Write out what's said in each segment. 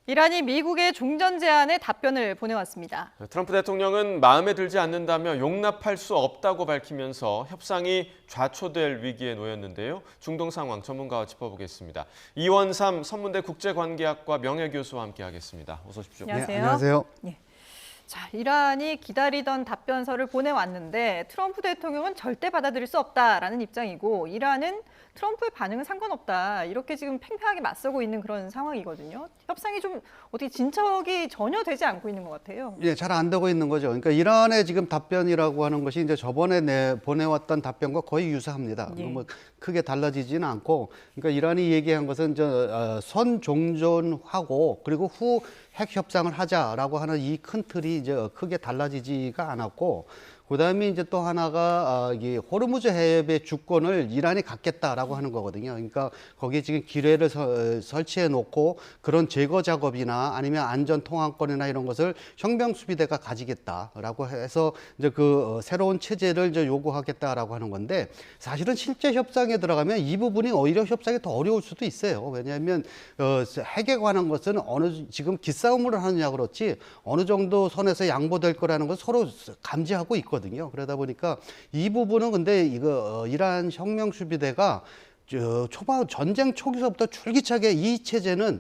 이란이 미국의 종전 제안에 답변을 보내왔습니다. 트럼프 대통령은 마음에 들지 않는다며 용납할 수 없다고 밝히면서 협상이 좌초될 위기에 놓였는데요. 중동 상황 전문가와 짚어보겠습니다. 이원삼 선문대 국제관계학과 명예교수와 함께하겠습니다. 어서 오십시오. 안녕하세요. 네, 안녕하세요. 자, 이란이 기다리던 답변서를 보내왔는데 트럼프 대통령은 절대 받아들일 수 없다라는 입장이고 이란은 트럼프의 반응은 상관없다 이렇게 지금 팽팽하게 맞서고 있는 그런 상황이거든요. 협상이 좀 어떻게 진척이 전혀 되지 않고 있는 것 같아요. 예, 잘 안 되고 있는 거죠. 그러니까 이란의 지금 답변이라고 하는 것이 이제 저번에 보내왔던 답변과 거의 유사합니다. 예. 뭐 크게 달라지지는 않고, 그러니까 이란이 얘기한 것은 선 종전하고 그리고 후 핵 협상을 하자라고 하는 이 큰 틀이 이제 크게 달라지지가 않았고. 그다음에 이제 또 하나가 이 호르무즈 해협의 주권을 이란이 갖겠다라고 하는 거거든요. 그러니까 거기에 지금 기뢰를 설치해 놓고 그런 제거 작업이나 아니면 안전 통항권이나 이런 것을 혁명 수비대가 가지겠다라고 해서 이제 그 새로운 체제를 이제 요구하겠다라고 하는 건데 사실은 실제 협상에 들어가면 이 부분이 오히려 협상이 더 어려울 수도 있어요. 왜냐하면 핵에 관한 것은 지금 기싸움을 하느냐 그렇지 어느 정도 선에서 양보될 거라는 걸 서로 감지하고 있거든요. 그러다 보니까 이 부분은 근데 이거 이란 혁명 수비대가 초반 전쟁 초기서부터 줄기차게 이 체제는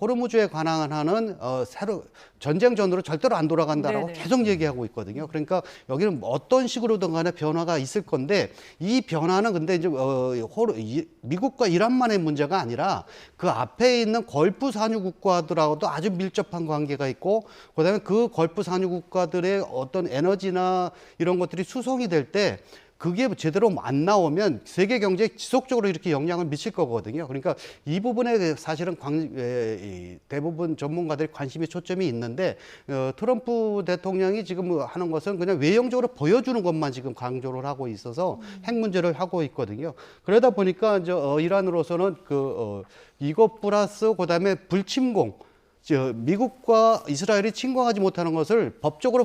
호르무즈에 관한 하는 새로 전쟁 전으로 절대로 안 돌아간다라고 네네. 계속 얘기하고 있거든요. 그러니까 여기는 어떤 식으로든 간에 변화가 있을 건데 이 변화는 근데 이제 미국과 이란만의 문제가 아니라 그 앞에 있는 걸프 산유 국가들하고도 아주 밀접한 관계가 있고 그다음에 그 걸프 산유 국가들의 어떤 에너지나 이런 것들이 수송이 될 때 그게 제대로 안 나오면 세계 경제에 지속적으로 이렇게 영향을 미칠 거거든요. 그러니까 이 부분에 사실은 대부분 전문가들이 관심이 초점이 있는데 트럼프 대통령이 지금 하는 것은 그냥 외형적으로 보여주는 것만 지금 강조를 하고 있어서 핵 문제를 하고 있거든요. 그러다 보니까 이제 이란으로서는 이것 플러스 그다음에 불침공 미국과 이스라엘이 침공하지 못하는 것을 법적으로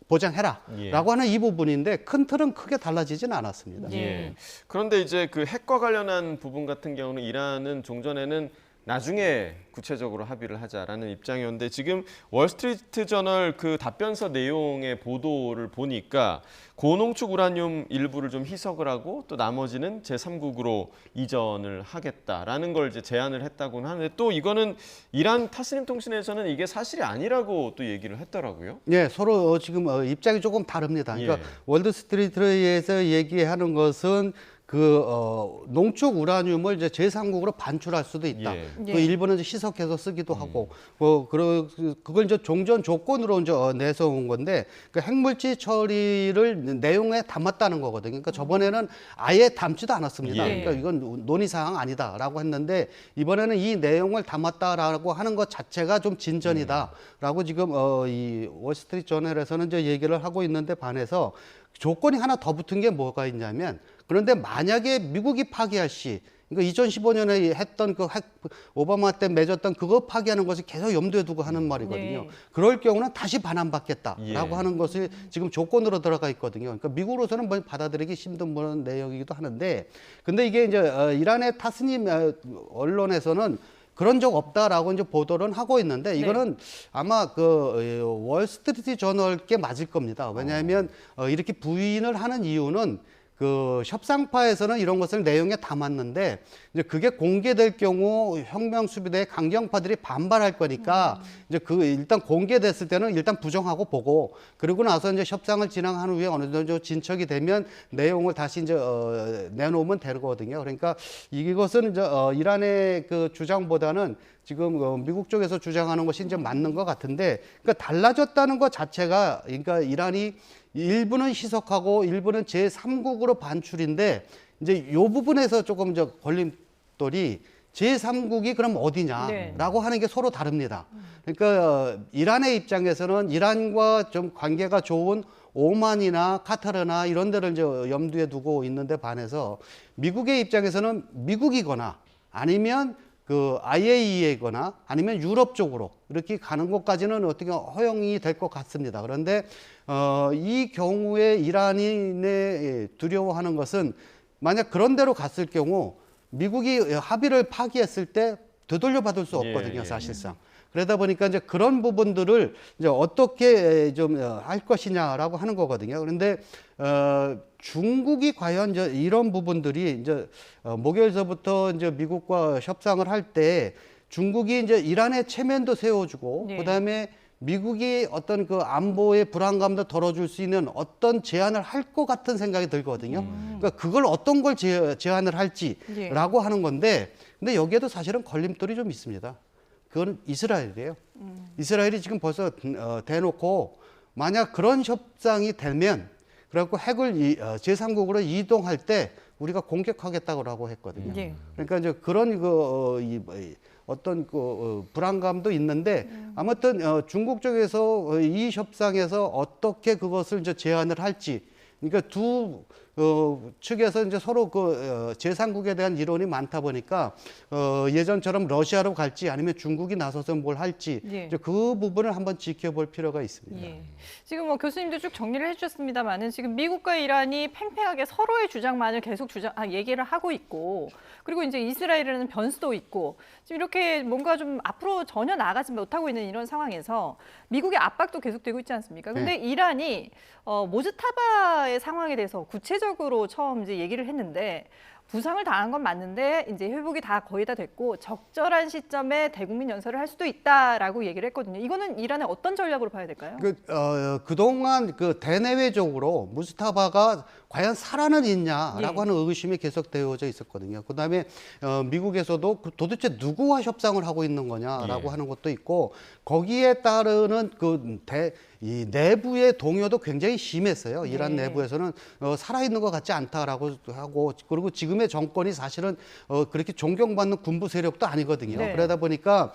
보장해라라고 하는 이 부분인데 큰 틀은 크게 달라지진 않았습니다. 예. 그런데 이제 그 핵과 관련한 부분 같은 경우는 이란은 종전에는 나중에 구체적으로 합의를 하자라는 입장이었는데 지금 월스트리트 저널 그 답변서 내용의 보도를 보니까 고농축 우라늄 일부를 좀 희석을 하고 또 나머지는 제3국으로 이전을 하겠다라는 걸 이제 제안을 했다고는 하는데 또 이거는 이란 타스님 통신에서는 이게 사실이 아니라고 또 얘기를 했더라고요. 네, 서로 지금 입장이 조금 다릅니다. 그러니까 월드스트리트에서 얘기하는 것은 농축 우라늄을 이제 제3국으로 반출할 수도 있다. 예. 그 일부는 이제 희석해서 쓰기도 하고, 그걸 이제 종전 조건으로 이제 내세운 건데, 그 핵물질 처리를 내용에 담았다는 거거든요. 그러니까 저번에는 아예 담지도 않았습니다. 예. 그러니까 이건 논의사항 아니다라고 했는데, 이번에는 이 내용을 담았다라고 하는 것 자체가 좀 진전이다라고 지금 이 월스트리트 저널에서는 이제 얘기를 하고 있는데 반해서 조건이 하나 더 붙은 게 뭐가 있냐면 그런데 만약에 미국이 파기할 시 그러니까 2015년에 했던 오바마 때 맺었던 그거 파기하는 것을 계속 염두에 두고 하는 말이거든요. 네. 그럴 경우는 다시 반환받겠다라고 예. 하는 것이 지금 조건으로 들어가 있거든요. 그러니까 미국으로서는 뭐 받아들이기 힘든 내용이기도 하는데 근데 이게 이제 이란의 타스님 언론에서는 그런 적 없다라고 이제 보도를 하고 있는데 이거는 아마 월스트리트 저널께 맞을 겁니다. 왜냐하면 이렇게 부인을 하는 이유는 협상파에서는 이런 것을 내용에 담았는데 이제 그게 공개될 경우 혁명 수비대의 강경파들이 반발할 거니까 이제 일단 공개됐을 때는 일단 부정하고 보고 그러고 나서 이제 협상을 진행한 후에 어느 정도 진척이 되면 내용을 다시 이제 내놓으면 되거든요. 그러니까 이것은 이제 이란의 주장보다는 지금 미국 쪽에서 주장하는 것이 이제 맞는 것 같은데 그러니까 달라졌다는 것 자체가 그러니까 이란이 일부는 희석하고 일부는 제3국으로 반출인데 이제 이 부분에서 조금 이제 걸림돌이 제3국이 그럼 어디냐라고 하는 게 서로 다릅니다. 그러니까 이란의 입장에서는 이란과 좀 관계가 좋은 오만이나 카타르나 이런 데를 이제 염두에 두고 있는데 반해서 미국의 입장에서는 미국이거나 아니면 IAEA거나 아니면 유럽 쪽으로 이렇게 가는 것까지는 어떻게 허용이 될 것 같습니다. 그런데 이 경우에 이란이 두려워하는 것은 만약 그런 데로 갔을 경우 미국이 합의를 파기했을 때 되돌려 받을 수 예, 없거든요, 예. 사실상. 그러다 보니까 이제 그런 부분들을 이제 어떻게 좀 할 것이냐라고 하는 거거든요. 그런데 중국이 과연 이제 이런 부분들이 이제 목요일서부터 이제 미국과 협상을 할 때 중국이 이제 이란의 체면도 세워주고 네. 그다음에 미국이 어떤 그 안보의 불안감도 덜어줄 수 있는 어떤 제안을 할 것 같은 생각이 들거든요. 그러니까 그걸 어떤 걸 제안을 할지라고 하는 건데, 근데 여기에도 사실은 걸림돌이 좀 있습니다. 그건 이스라엘이에요. 이스라엘이 지금 벌써 대놓고 만약 그런 협상이 되면 그래갖고 핵을 제3국으로 이동할 때 우리가 공격하겠다고 했거든요. 예. 그러니까 이제 그런 어떤 불안감도 있는데 아무튼 중국 쪽에서 이 협상에서 어떻게 그것을 이제 제안을 할지, 그러니까 두 측에서 이제 서로 제3국에 대한 이론이 많다 보니까 예전처럼 러시아로 갈지 아니면 중국이 나서서 뭘 할지 예. 이제 그 부분을 한번 지켜볼 필요가 있습니다. 예. 지금 뭐 교수님도 쭉 정리를 해주셨습니다만은 지금 미국과 이란이 팽팽하게 서로의 주장만을 계속 얘기를 하고 있고, 그리고 이제 이스라엘에는 변수도 있고, 지금 이렇게 뭔가 좀 앞으로 전혀 나아가지 못하고 있는 이런 상황에서 미국의 압박도 계속되고 있지 않습니까? 근데 이란이 모즈타바의 상황에 대해서 구체적으로 처음 이제 얘기를 했는데, 부상을 당한 건 맞는데 이제 회복이 다 거의 다 됐고 적절한 시점에 대국민 연설을 할 수도 있다라고 얘기를 했거든요. 이거는 이란의 어떤 전략으로 봐야 될까요? 그동안 대내외적으로 무스타바가 과연 살아는 있냐라고 하는 의구심이 계속 되어져 있었거든요. 그다음에 미국에서도 도대체 누구와 협상을 하고 있는 거냐라고 하는 것도 있고, 거기에 따르는 이 내부의 동요도 굉장히 심했어요. 이란 내부에서는 살아있는 것 같지 않다라고 하고, 그리고 지금의 정권이 사실은 그렇게 존경받는 군부 세력도 아니거든요. 네. 그러다 보니까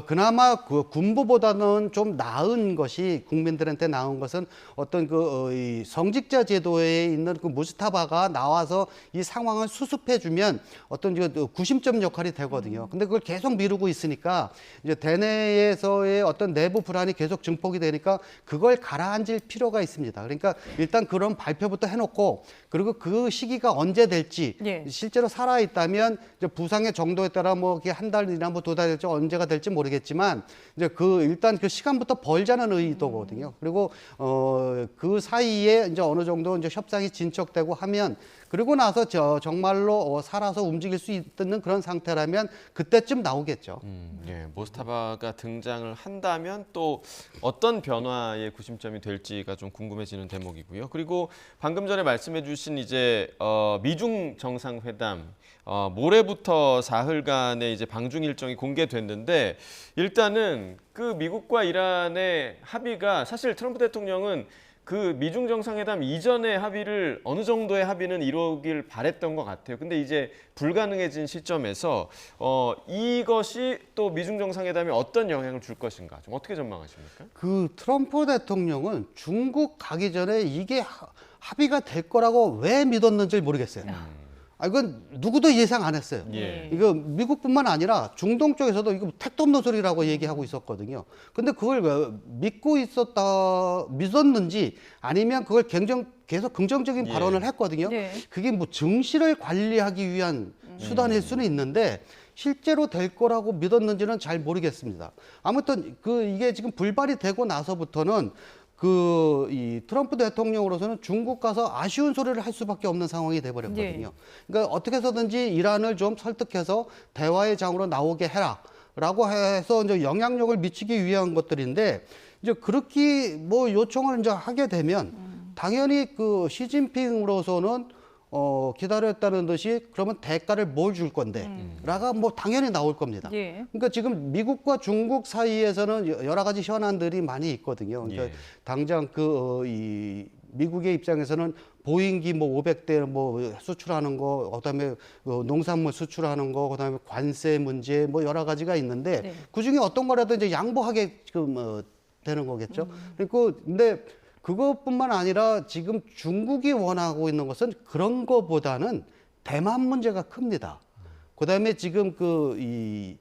그나마 그 군부보다는 좀 나은 것이, 국민들한테 나은 것은 어떤 이 성직자 제도에 있는 그 무스타바가 나와서 이 상황을 수습해주면 어떤 구심점 역할이 되거든요. 근데 그걸 계속 미루고 있으니까 이제 대내에서의 어떤 내부 불안이 계속 증폭이 되니까 그걸 가라앉힐 필요가 있습니다. 그러니까 일단 그런 발표부터 해놓고, 그리고 그 시기가 언제 될지, 실제로 살아있다면 이제 부상의 정도에 따라 뭐 한 달이나 뭐 2달 될지 언제가 될지 모르겠지만 이제 일단 그 시간부터 벌자는 의도거든요. 그리고 그 사이에 이제 어느 정도 이제 협상이 진척되고 하면, 그리고 나서 정말로 살아서 움직일 수 있는 그런 상태라면 그때쯤 나오겠죠. 예, 모스타바가 등장을 한다면 또 어떤 변화의 구심점이 될지가 좀 궁금해지는 대목이고요. 그리고 방금 전에 말씀해주신 이제 미중 정상회담 모레부터 사흘간의 이제 방중 일정이 공개됐는데, 일단은 그 미국과 이란의 합의가 사실 트럼프 대통령은 그 미중 정상회담 이전의 합의를 어느 정도의 합의는 이루길 바랬던 것 같아요. 근데 이제 불가능해진 시점에서 이것이 또 미중 정상회담에 어떤 영향을 줄 것인가, 좀 어떻게 전망하십니까? 그 트럼프 대통령은 중국 가기 전에 이게 합의가 될 거라고 왜 믿었는지 모르겠어요. 이건 누구도 예상 안 했어요. 예. 이거 미국뿐만 아니라 중동 쪽에서도 이거 택도 없는 소리라고 얘기하고 있었거든요. 근데 그걸 믿었는지 아니면 그걸 계속 긍정적인 발언을 했거든요. 그게 뭐 증시를 관리하기 위한 수단일 수는 있는데 실제로 될 거라고 믿었는지는 잘 모르겠습니다. 아무튼 이게 지금 불발이 되고 나서부터는 이 트럼프 대통령으로서는 중국 가서 아쉬운 소리를 할 수밖에 없는 상황이 돼버렸거든요. 그러니까 어떻게 해서든지 이란을 좀 설득해서 대화의 장으로 나오게 해라라고 해서 이제 영향력을 미치기 위한 것들인데, 이제 그렇게 뭐 요청을 이제 하게 되면 당연히 시진핑으로서는 기다렸다는 듯이 그러면 대가를 뭘 줄 건데 라가 뭐 당연히 나올 겁니다. 그러니까 지금 미국과 중국 사이에서는 여러 가지 현안들이 많이 있거든요. 그러니까 당장 이 미국의 입장에서는 보잉기 뭐 500대 뭐 수출하는 거, 그다음에 농산물 수출하는 거, 그다음에 관세 문제 뭐 여러 가지가 있는데 그중에 어떤 거라도 이제 양보하게 되는 거겠죠. 근데 그것뿐만 아니라 지금 중국이 원하고 있는 것은 그런 거보다는 대만 문제가 큽니다. 그다음에 지금 이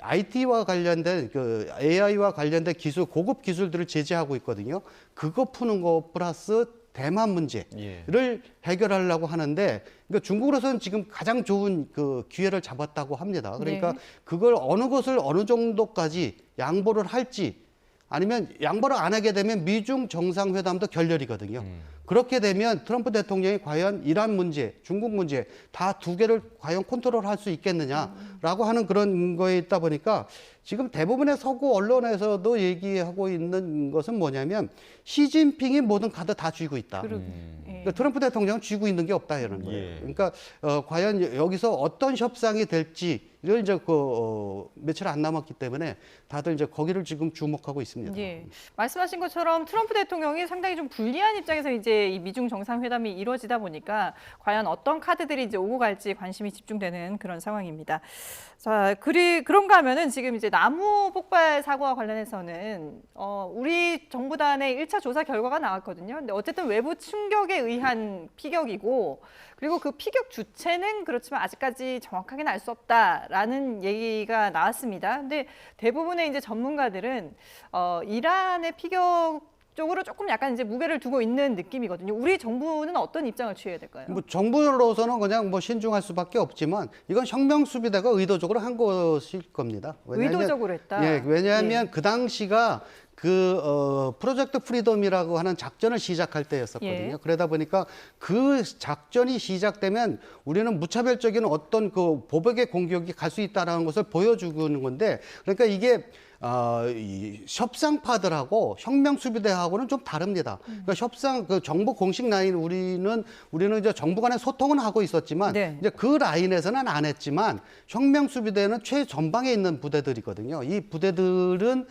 IT와 관련된 AI와 관련된 기술, 고급 기술들을 제재하고 있거든요. 그거 푸는 거 플러스 대만 문제를 예. 해결하려고 하는데, 그러니까 중국으로서는 지금 가장 좋은 그 기회를 잡았다고 합니다. 그러니까 네. 그걸 어느 것을 어느 정도까지 양보를 할지, 아니면 양보를 안 하게 되면 미중 정상회담도 결렬이거든요. 그렇게 되면 트럼프 대통령이 과연 이란 문제, 중국 문제 다 두 개를 과연 컨트롤할 수 있겠느냐라고 하는 그런 거에 있다 보니까 지금 대부분의 서구 언론에서도 얘기하고 있는 것은 뭐냐면 시진핑이 모든 카드 다 쥐고 있다. 그러게. 예. 그러니까 트럼프 대통령은 쥐고 있는 게 없다 이런 거예요. 예. 그러니까 과연 여기서 어떤 협상이 될지 이걸 이제 며칠 안 남았기 때문에 다들 이제 거기를 지금 주목하고 있습니다. 예. 말씀하신 것처럼 트럼프 대통령이 상당히 좀 불리한 입장에서 이제 이 미중 정상회담이 이루어지다 보니까 과연 어떤 카드들이 이제 오고 갈지 관심이 집중되는 그런 상황입니다. 자, 그런가 하면은 지금 이제 나무 폭발 사고와 관련해서는 우리 정보단의 1차 조사 결과가 나왔거든요. 근데 어쨌든 외부 충격에 의한 피격이고, 그리고 그 피격 주체는 그렇지만 아직까지 정확하게는 알 수 없다라는 얘기가 나왔습니다. 근데 대부분의 이제 전문가들은 이란의 피격 쪽으로 조금 약간 이제 무게를 두고 있는 느낌이거든요. 우리 정부는 어떤 입장을 취해야 될까요? 뭐 정부로서는 그냥 뭐 신중할 수밖에 없지만 이건 혁명 수비대가 의도적으로 한 것일 겁니다. 의도적으로 했다. 예, 왜냐하면 예. 그 당시가 프로젝트 프리덤이라고 하는 작전을 시작할 때였었거든요. 예. 그러다 보니까 그 작전이 시작되면 우리는 무차별적인 어떤 그 보복의 공격이 갈 수 있다라는 것을 보여주는 건데, 그러니까 이게 이 협상파들하고 혁명 수비대하고는 좀 다릅니다. 그러니까 협상 그 정부 공식 라인 우리는 이제 정부 간의 소통은 하고 있었지만 네. 이제 그 라인에서는 안 했지만 혁명 수비대는 최전방에 있는 부대들이거든요. 이 부대들은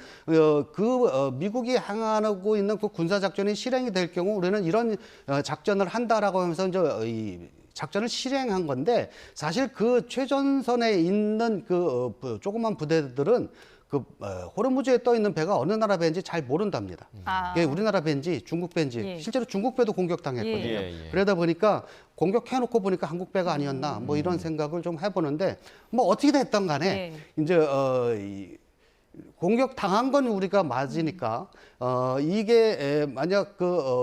미국이 향하고 있는 그 군사 작전이 실행이 될 경우 우리는 이런 작전을 한다라고 하면서 이제 이 작전을 실행한 건데, 사실 그 최전선에 있는 조그만 부대들은 호르무즈에 떠 있는 배가 어느 나라 배인지 잘 모른답니다. 아. 이게 우리나라 배인지 중국 배인지, 예. 실제로 중국 배도 공격당했거든요. 예. 그러다 보니까 공격해놓고 보니까 한국 배가 아니었나 뭐 이런 생각을 좀 해보는데, 뭐 어떻게 됐던 간에 이제 공격 당한 건 우리가 맞으니까 이게 만약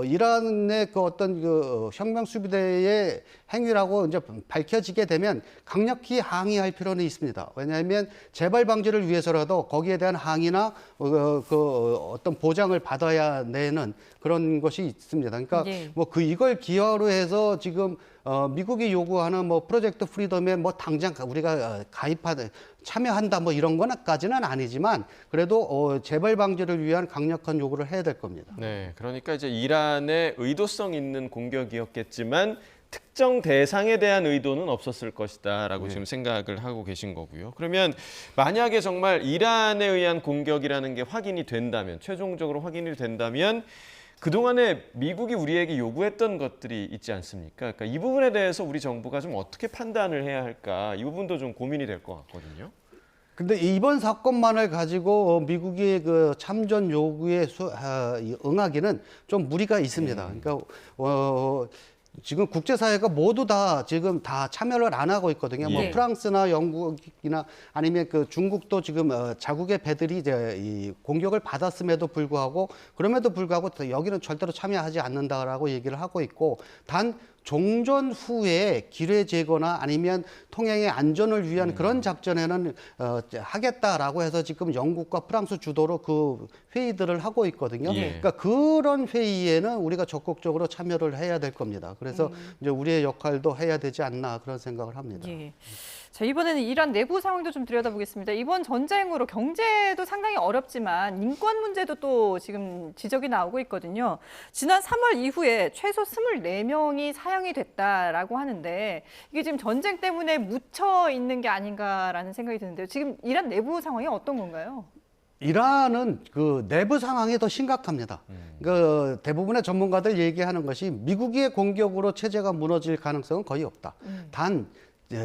이란의 어떤 혁명 수비대의 행위라고 이제 밝혀지게 되면 강력히 항의할 필요는 있습니다. 왜냐하면 재발 방지를 위해서라도 거기에 대한 항의나 어떤 보장을 받아야 되는 그런 것이 있습니다. 그러니까 예. 이걸 기여로 해서 지금 미국이 요구하는 뭐 프로젝트 프리덤에 뭐 당장 우리가 참여한다 뭐 이런 거까지는 아니지만 그래도 재발 방지를 위한 강력한 요구를 해야 될 겁니다. 네, 그러니까 이제 이란의 의도성 있는 공격이었겠지만 특정 대상에 대한 의도는 없었을 것이다라고 지금 생각을 하고 계신 거고요. 그러면 만약에 정말 이란에 의한 공격이라는 게 확인이 된다면, 최종적으로 확인이 된다면 그동안에 미국이 우리에게 요구했던 것들이 있지 않습니까? 그러니까 이 부분에 대해서 우리 정부가 좀 어떻게 판단을 해야 할까? 이 부분도 좀 고민이 될 것 같거든요. 근데 이번 사건만을 가지고 미국의 그 참전 요구에 응하기는 좀 무리가 있습니다. 그러니까 지금 국제사회가 모두 다 지금 다 참여를 안 하고 있거든요. 뭐 예. 프랑스나 영국이나 아니면 중국도 지금 자국의 배들이 이제 이 공격을 받았음에도 불구하고 여기는 절대로 참여하지 않는다라고 얘기를 하고 있고, 단 종전 후에 기뢰 제거나 아니면 통행의 안전을 위한 그런 작전에는 하겠다라고 해서 지금 영국과 프랑스 주도로 그 회의들을 하고 있거든요. 예. 그러니까 그런 회의에는 우리가 적극적으로 참여를 해야 될 겁니다. 그래서 이제 우리의 역할도 해야 되지 않나 그런 생각을 합니다. 예. 자, 이번에는 이란 내부 상황도 좀 들여다보겠습니다. 이번 전쟁으로 경제도 상당히 어렵지만 인권 문제도 또 지금 지적이 나오고 있거든요. 지난 3월 이후에 최소 24명이 사형이 됐다라고 하는데 이게 지금 전쟁 때문에 묻혀 있는 게 아닌가라는 생각이 드는데요. 지금 이란 내부 상황이 어떤 건가요? 이란은 그 내부 상황이 더 심각합니다. 그 대부분의 전문가들 얘기하는 것이 미국의 공격으로 체제가 무너질 가능성은 거의 없다. 단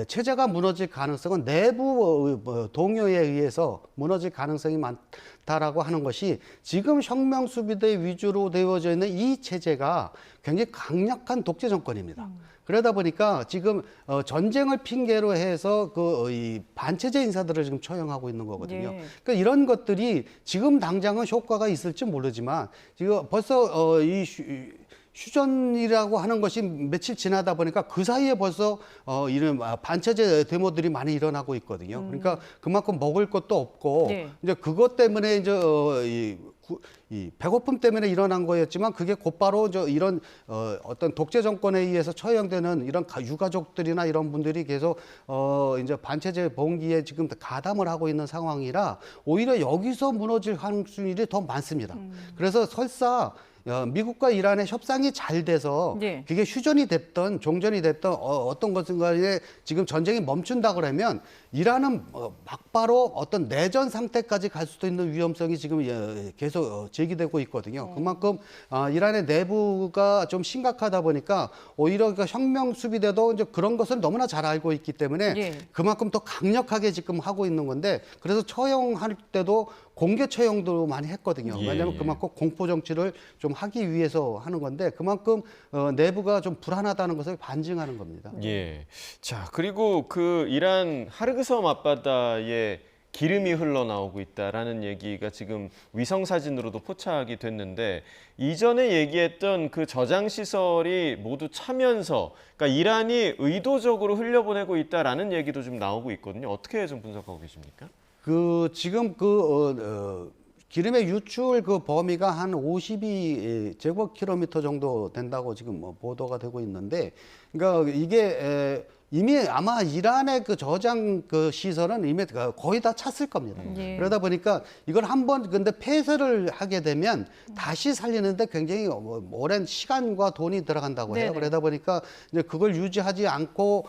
체제가 무너질 가능성은 내부 동요에 의해서 무너질 가능성이 많다라고 하는 것이, 지금 혁명 수비대 위주로 되어져 있는 이 체제가 굉장히 강력한 독재 정권입니다. 그러다 보니까 지금 전쟁을 핑계로 해서 이 반체제 인사들을 지금 처형하고 있는 거거든요. 예. 그러니까 이런 것들이 지금 당장은 효과가 있을지 모르지만 지금 벌써 휴전이라고 하는 것이 며칠 지나다 보니까 그 사이에 벌써 이런 반체제 데모들이 많이 일어나고 있거든요. 그러니까 그만큼 먹을 것도 없고 네. 이제 그것 때문에 이제 이 배고픔 때문에 일어난 거였지만 그게 곧바로 이런 어떤 독재 정권에 의해서 처형되는 이런 유가족들이나 이런 분들이 계속 이제 반체제 봉기에 지금 가담을 하고 있는 상황이라 오히려 여기서 무너질 가능성이 더 많습니다. 그래서 설사 미국과 이란의 협상이 잘 돼서 네. 그게 휴전이 됐던 종전이 됐던 어떤 것인 간에 지금 전쟁이 멈춘다 그러면 이란은 막바로 어떤 내전 상태까지 갈 수도 있는 위험성이 지금 계속 제기되고 있거든요. 그만큼 이란의 내부가 좀 심각하다 보니까 오히려 그 혁명 수비대도 이제 그런 것을 너무나 잘 알고 있기 때문에 예. 그만큼 더 강력하게 지금 하고 있는 건데 그래서 처형할 때도 공개 처형도 많이 했거든요. 예, 왜냐하면 예. 그만큼 공포 정치를 좀 하기 위해서 하는 건데 그만큼 내부가 좀 불안하다는 것을 반증하는 겁니다. 예. 자, 그리고 그 이란 하르그섬 앞바다에 기름이 흘러나오고 있다라는 얘기가 지금 위성 사진으로도 포착이 됐는데 이전에 얘기했던 그 저장 시설이 모두 차면서 그러니까 이란이 의도적으로 흘려보내고 있다라는 얘기도 좀 나오고 있거든요. 어떻게 좀 분석하고 계십니까? 지금 기름의 유출 그 범위가 한 52제곱킬로미터 정도 된다고 지금 보도가 되고 있는데, 그러니까 이게 이미 아마 이란의 그 저장 그 시설은 이미 거의 다 찼을 겁니다. 예. 그러다 보니까 이걸 한번 근데 폐쇄를 하게 되면 다시 살리는데 굉장히 오랜 시간과 돈이 들어간다고 해요. 네네. 그러다 보니까 이제 그걸 유지하지 않고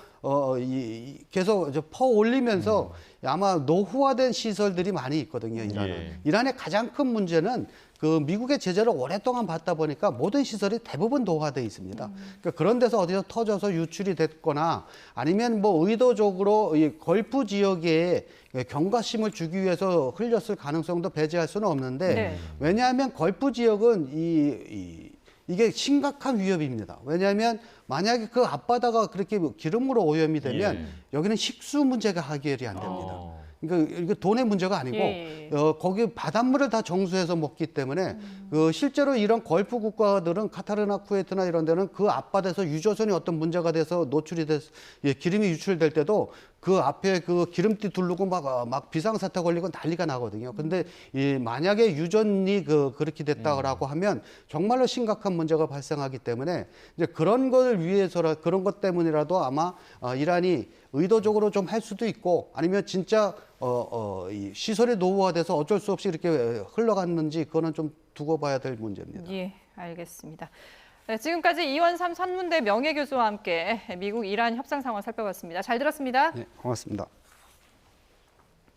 계속 이제 퍼 올리면서 아마 노후화된 시설들이 많이 있거든요, 이란은. 예. 이란의 가장 큰 문제는 그 미국의 제재를 오랫동안 받다 보니까 모든 시설이 대부분 노화돼 있습니다. 그러니까 그런 데서 어디서 터져서 유출이 됐거나 아니면 뭐 의도적으로 이 걸프 지역에 경각심을 주기 위해서 흘렸을 가능성도 배제할 수는 없는데 네. 왜냐하면 걸프 지역은 이게 심각한 위협입니다. 왜냐하면 만약에 그 앞바다가 그렇게 기름으로 오염이 되면 예. 여기는 식수 문제가 해결이 안 됩니다. 그러니까 이게 돈의 문제가 아니고 예. 거기 바닷물을 다 정수해서 먹기 때문에 실제로 이런 걸프 국가들은 카타르나 쿠웨이트나 이런 데는 그 앞바다에서 유조선이 어떤 문제가 돼서 노출이 돼서 기름이 유출될 때도 그 앞에 그 기름띠 두르고 막 비상사태 걸리고 난리가 나거든요. 근데 만약에 유전이 그렇게 됐다고 하면 정말로 심각한 문제가 발생하기 때문에 이제 그런 걸 위해서라 그런 것 때문이라도 아마 이란이 의도적으로 좀 할 수도 있고 아니면 진짜 이 시설이 노후화돼서 어쩔 수 없이 이렇게 흘러갔는지 그거는 좀 두고 봐야 될 문제입니다. 예, 알겠습니다. 네, 지금까지 이원삼 선문대 명예교수와 함께 미국 이란 협상 상황 살펴봤습니다. 잘 들었습니다. 네, 고맙습니다.